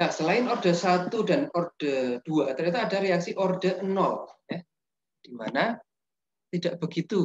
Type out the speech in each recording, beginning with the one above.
Nah, selain orde 1 dan orde 2, ternyata ada reaksi orde 0. Ya, di mana tidak begitu,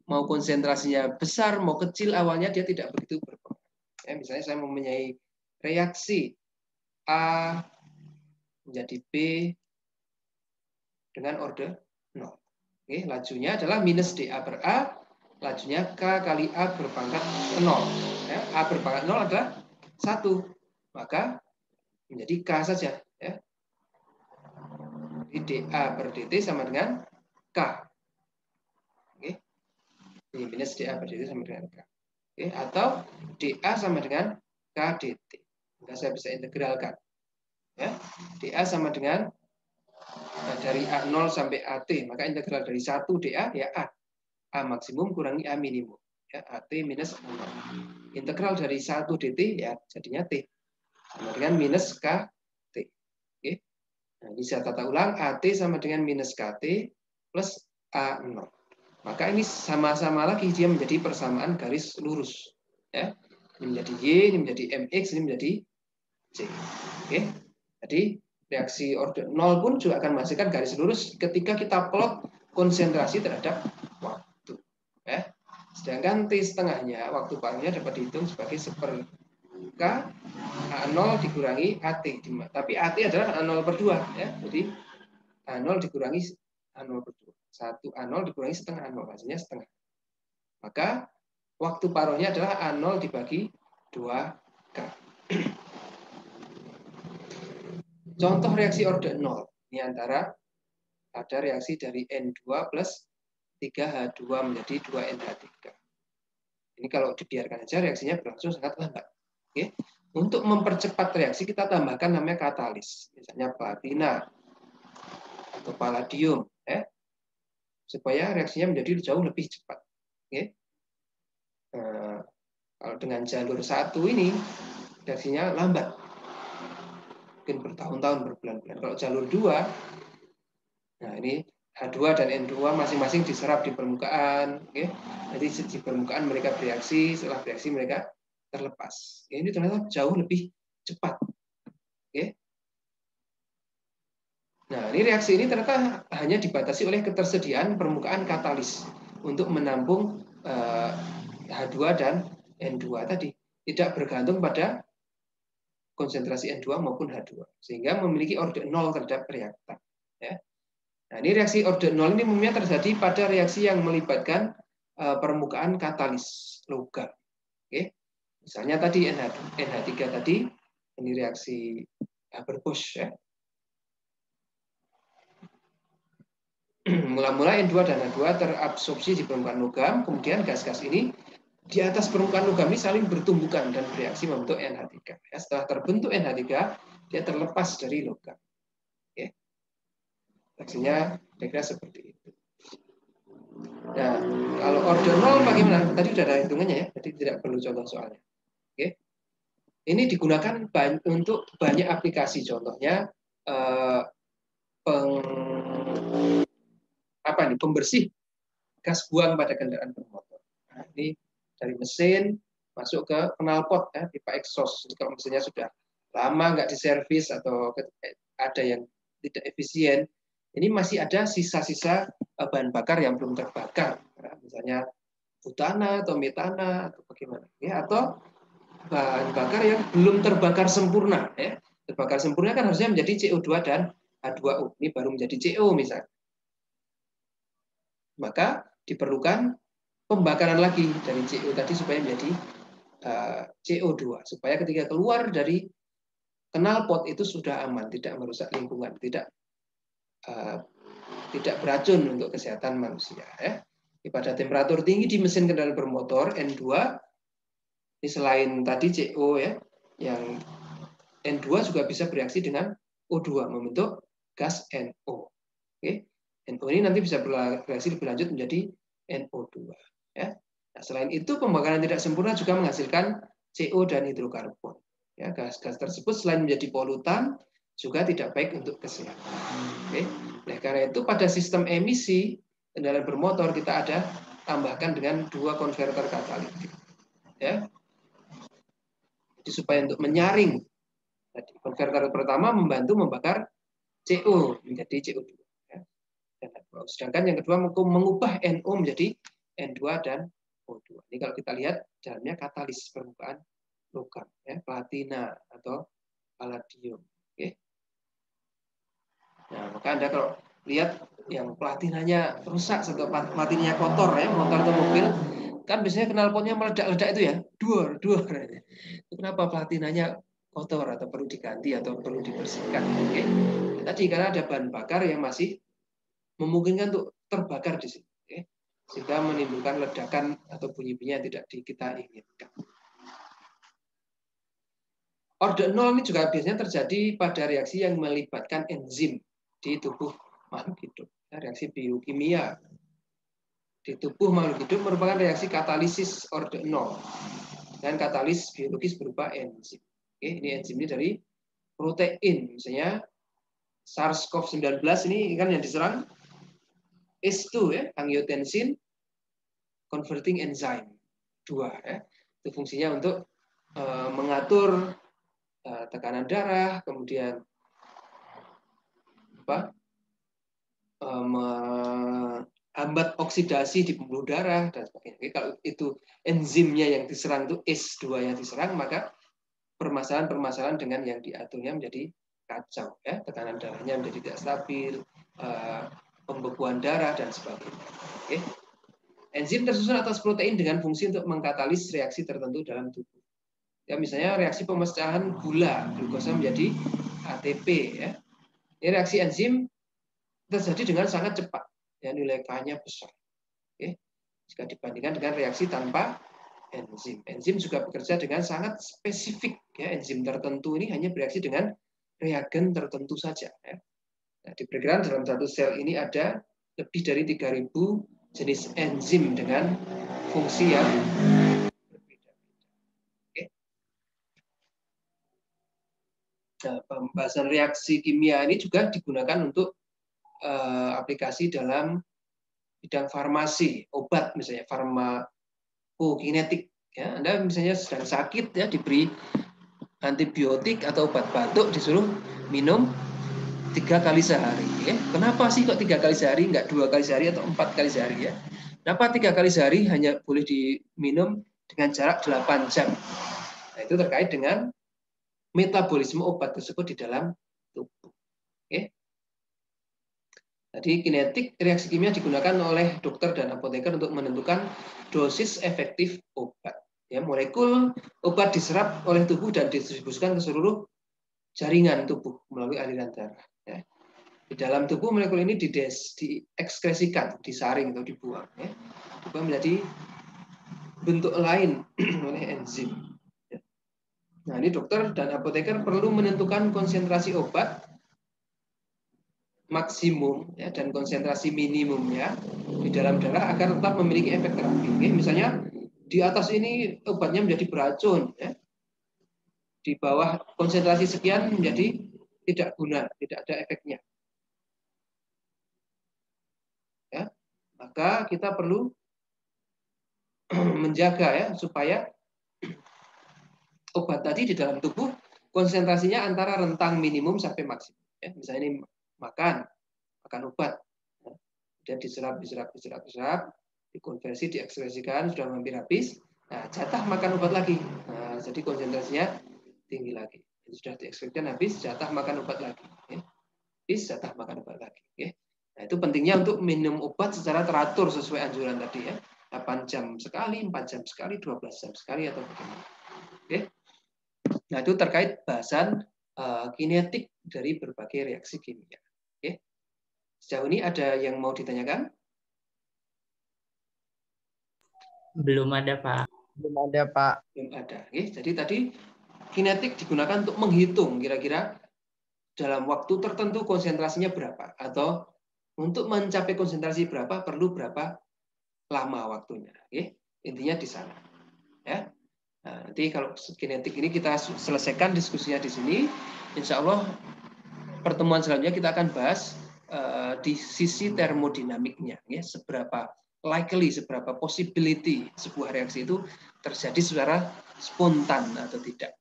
mau konsentrasinya besar, mau kecil, awalnya dia tidak begitu berpengaruh. Ya, misalnya saya mempunyai reaksi A menjadi B dengan orde 0. Oke, lajunya adalah minus dA per A, lajunya K kali A berpangkat 0. Ya, A berpangkat 0 adalah 1. Maka menjadi K saja. Ya. Jadi dA per dt sama dengan K. Oke. Ini minus dA per dt sama dengan K. Oke. Atau dA sama dengan K dt. Maka saya bisa integralkan. Ya. dA sama dengan dari A0 sampai AT. Maka integral dari 1 dA ya A. A maksimum kurangi A minimum. Ya, AT minus 0. Integral dari 1 dt ya jadinya T. Sama dengan minus KT. Oke. Nah, ini saya tata ulang. AT sama dengan minus KT plus A0. Maka ini sama-sama lagi dia menjadi persamaan garis lurus. Ya. Ini menjadi Y, ini menjadi MX, ini menjadi C. Oke. Jadi reaksi orde 0 pun juga akan menghasilkan garis lurus ketika kita plot konsentrasi terhadap waktu. Ya. Sedangkan T setengahnya, waktu paruhnya dapat dihitung sebagai 1/K A0 dikurangi AT. Tapi AT adalah A0 per 2. Ya. Jadi A0 dikurangi A0 per 2. 1 A0 dikurangi setengah A0. Hasilnya setengah. Maka waktu paruhnya adalah A0 dibagi 2K. Contoh reaksi orde 0. Ini antara ada reaksi dari N2 plus 3H2 menjadi 2NH3. Ini kalau dibiarkan saja reaksinya berlangsung sangat lambat. Oke. Untuk mempercepat reaksi kita tambahkan namanya katalis. Misalnya platina atau palladium. Supaya reaksinya menjadi jauh lebih cepat. Oke. Kalau dengan jalur 1 ini reaksinya lambat. Mungkin bertahun-tahun, berbulan-bulan. Kalau jalur 2, nah ini H2 dan N2 masing-masing diserap di permukaan. Okay. Jadi di permukaan mereka bereaksi, setelah bereaksi mereka terlepas. Ini ternyata jauh lebih cepat. Okay. Nah, ini reaksi ini ternyata hanya dibatasi oleh ketersediaan permukaan katalis untuk menampung H2 dan N2 tadi. Tidak bergantung pada konsentrasi N2 maupun H2. Sehingga memiliki orde 0 terhadap reaktan. Ya. Nah, ini reaksi orde 0 ini umumnya terjadi pada reaksi yang melibatkan permukaan katalis logam. Oke. Misalnya tadi NH3 tadi, ini reaksi Haber-Bosch. Ya. Mula-mula N2 dan H2 terabsorpsi di permukaan logam, kemudian gas-gas ini di atas permukaan logam ini saling bertumbukan dan bereaksi membentuk NH3. Ya, setelah terbentuk NH3, dia terlepas dari logam. Oke. Reaksinya kira-kira seperti itu. Nah, kalau orde 0 bagaimana? Tadi sudah ada hitungannya ya, jadi tidak perlu contoh soalnya. Oke. Ini digunakan untuk banyak aplikasi, contohnya pembersih gas buang pada kendaraan bermotor. Nah, ini dari mesin masuk ke knalpot ya, pipa exhaust. Jadi kalau mesinnya sudah lama nggak diservis atau ada yang tidak efisien, ini masih ada sisa-sisa bahan bakar yang belum terbakar, ya, misalnya butana atau metana atau bagaimana, ya, atau bahan bakar yang belum terbakar sempurna. Ya. Terbakar sempurna kan harusnya menjadi CO2 dan H2O. Ini baru menjadi CO misalnya. Maka diperlukan pembakaran lagi dari CO tadi supaya menjadi CO2. Supaya ketika keluar dari knalpot itu sudah aman, tidak merusak lingkungan, tidak beracun untuk kesehatan manusia. Ya. Pada temperatur tinggi di mesin kendaraan bermotor N2, ini selain tadi CO ya, yang N2 juga bisa bereaksi dengan O2 membentuk gas NO. Oke. NO ini nanti bisa bereaksi lebih lanjut menjadi NO2. Ya. Nah, selain itu pembakaran tidak sempurna juga menghasilkan CO dan hidrokarbon. Ya, gas-gas tersebut selain menjadi polutan juga tidak baik untuk kesehatan. Oke. Nah, karena itu pada sistem emisi kendaraan bermotor kita ada tambahkan dengan 2 konverter katalitik. Ya. Jadi supaya untuk menyaring Tadi konverter pertama membantu membakar CO menjadi CO2. Ya. Sedangkan yang kedua mengubah NO menjadi N2 dan O2. Ini kalau kita lihat dalamnya katalis permukaan logam, ya, platina atau palladium. Oke. Nah, maka Anda kalau lihat yang platinanya rusak atau platinanya kotor, ya, motor atau mobil, kan biasanya knalpotnya meledak-ledak itu ya, duar. Kenapa platinanya kotor atau perlu diganti atau perlu dibersihkan? Oke. Tadi karena ada bahan bakar yang masih memungkinkan untuk terbakar di sini, oke, sehingga menimbulkan ledakan atau bunyi-bunyi yang tidak kita inginkan. Orde 0 ini juga biasanya terjadi pada reaksi yang melibatkan enzim di tubuh makhluk hidup. Reaksi biokimia di tubuh makhluk hidup merupakan reaksi katalisis orde 0 dan katalis biologis berupa enzim. Oke, ini enzim ini dari protein, misalnya SARS-CoV-19 ini kan yang diserang ACE2, ya, angiotensin converting enzyme 2, ya. Itu fungsinya untuk mengatur tekanan darah, kemudian menghambat oksidasi di pembuluh darah dan sebagainya. Jadi, kalau itu enzimnya yang diserang itu ACE2 yang diserang, maka permasalahan-permasalahan dengan yang diaturnya menjadi kacau, ya. Tekanan darahnya menjadi tidak stabil, pembekuan darah dan sebagainya. Oke. Enzim tersusun atas protein dengan fungsi untuk mengkatalis reaksi tertentu dalam tubuh. Ya, misalnya reaksi pemecahan gula, glukosa menjadi ATP, ya. Ini reaksi enzim terjadi dengan sangat cepat, ya, nilai K-nya besar. Oke. Jika dibandingkan dengan reaksi tanpa enzim. Enzim juga bekerja dengan sangat spesifik, ya. Enzim tertentu ini hanya bereaksi dengan reagen tertentu saja, ya. Nah, diperkirakan dalam satu sel ini ada lebih dari 3.000 jenis enzim dengan fungsi yang berbeda. Oke. Nah, pembahasan reaksi kimia ini juga digunakan untuk aplikasi dalam bidang farmasi, obat misalnya, farmakokinetik. Ya, Anda misalnya sedang sakit, ya, diberi antibiotik atau obat batuk, disuruh minum 3 kali sehari. Ya. Kenapa sih kok 3 kali sehari, nggak 2 kali sehari atau 4 kali sehari, ya? Kenapa 3 kali sehari hanya boleh diminum dengan jarak 8 jam? Nah, itu terkait dengan metabolisme obat tersebut di dalam tubuh. Oke. Jadi kinetik reaksi kimia digunakan oleh dokter dan apoteker untuk menentukan dosis efektif obat. Ya, molekul obat diserap oleh tubuh dan didistribusikan ke seluruh jaringan tubuh melalui aliran darah. Ya. Di dalam tubuh molekul ini diekskresikan, disaring atau dibuang. Ya. Dibuang menjadi bentuk lain oleh enzim. Ya. Nah, ini dokter dan apoteker perlu menentukan konsentrasi obat maksimum, ya, dan konsentrasi minimumnya di dalam darah agar tetap memiliki efek terapi. Oke, misalnya di atas ini obatnya menjadi beracun, ya. Di bawah konsentrasi sekian menjadi tidak guna, tidak ada efeknya. Ya, maka kita perlu menjaga, ya, supaya obat tadi di dalam tubuh konsentrasinya antara rentang minimum sampai maksimum. Ya, misalnya ini makan obat, kemudian diserap, dikonversi, diekspresikan, sudah hampir habis. Nah, jatah makan obat lagi. Nah, jadi konsentrasinya tinggi lagi. Sudah diekspresikan habis, jatah makan obat lagi. Habis, jatah makan obat lagi. Nah, itu pentingnya untuk minum obat secara teratur sesuai anjuran tadi, ya. 8 jam sekali, 4 jam sekali, 12 jam sekali, atau bagaimana. Oke. Nah, itu terkait bahasan kinetik dari berbagai reaksi kimia. Oke. Sejauh ini ada yang mau ditanyakan? Belum ada, Pak. Belum ada, Pak. Belum ada. Oke. Jadi tadi kinetik digunakan untuk menghitung kira-kira dalam waktu tertentu konsentrasinya berapa, atau untuk mencapai konsentrasi berapa perlu berapa lama waktunya. Oke. Intinya di sana. Ya. Nah, nanti kalau kinetik ini kita selesaikan diskusinya di sini. Insya Allah pertemuan selanjutnya kita akan bahas di sisi termodinamiknya, ya, seberapa likely, seberapa possibility sebuah reaksi itu terjadi secara spontan atau tidak.